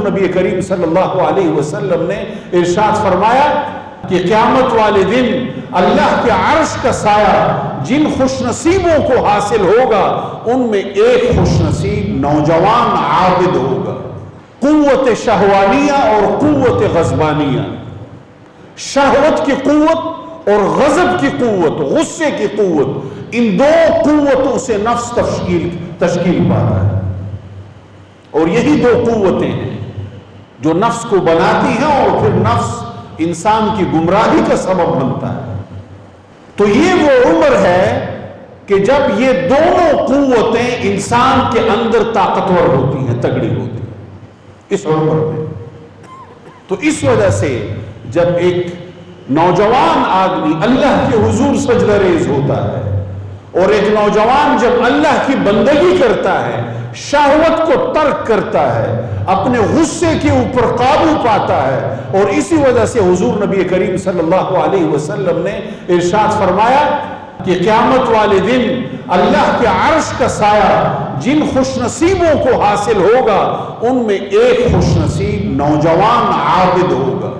نبی کریم صلی اللہ علیہ وسلم نے ارشاد فرمایا کہ قیامت والے دن اللہ کے عرش کا سایہ جن خوش نصیبوں کو حاصل ہوگا ان میں ایک خوش نصیب نوجوان عابد ہوگا۔ قوت شہوانیہ اور قوت غضبانیہ، شہوت کی قوت اور غضب کی قوت، غصے کی قوت، ان دو قوتوں سے نفس تشکیل پاتا ہے، اور یہی دو قوتیں ہیں جو نفس کو بناتی ہیں اور پھر نفس انسان کی گمراہی کا سبب بنتا ہے۔ تو یہ وہ عمر ہے کہ جب یہ دونوں قوتیں انسان کے اندر طاقتور ہوتی ہیں، تگڑی ہوتی ہیں، اس عمر میں۔ تو اس وجہ سے جب ایک نوجوان آدمی اللہ کے حضور سجدہ ریز ہوتا ہے، اور ایک نوجوان جب اللہ کی بندگی کرتا ہے، شہوت کو ترک کرتا ہے، اپنے غصے کے اوپر قابو پاتا ہے، اور اسی وجہ سے حضور نبی کریم صلی اللہ علیہ وسلم نے ارشاد فرمایا کہ قیامت والے دن اللہ کے عرش کا سایہ جن خوش نصیبوں کو حاصل ہوگا ان میں ایک خوش نصیب نوجوان عابد ہوگا۔